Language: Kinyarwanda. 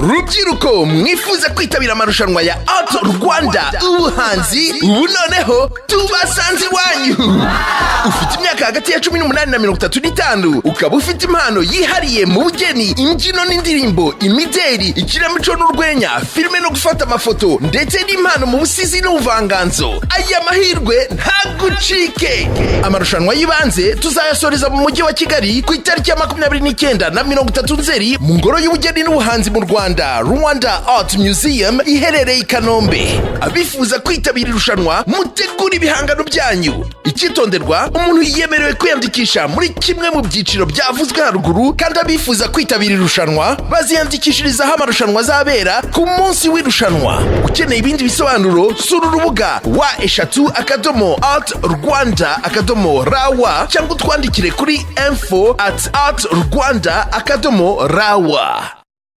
rubyiruko mwifuza kwitabira amarushanwa ya Art Rwanda ubuhanzi ubu noneho tubasanze iwanyu. Ufite imyaka hagati ya 18 na 35 ukaba ufite impano yihariye mu bugeni, imbyino n'indirimbo, imideri, ikinamico n'urwenya, filime no gufata amafoto ndetse n'impano mu busizi n'ubuvanganzo. Aya mahirwe ntagucike. Amarushanwa y'ibanze tuzayasoreza mu mujyi wa Kigali ku itariki ya 29 na 30 Nzeri mu ngoro y'ubugeni n'ubuhanzi mu Rwanda, Rwanda Art Museum iherereye i Kanombe. Abifuza kwitabira irushanwa mutegura ibihangano byanyu. Icyitonderwa, umuntu yemerewe kwiyandikisha muri kimwe mu byiciro byavuzwe haruguru, kandi abifuza kwitabira irushanwa baziyandikishirizaho amarushanwa azabera ku munsi w'irushanwa. Ukeneye ibindi bisobanuro, sura urubuga wa@artrwanda.rawa cyangwa utwandikire kuri info@artrwanda.rawa.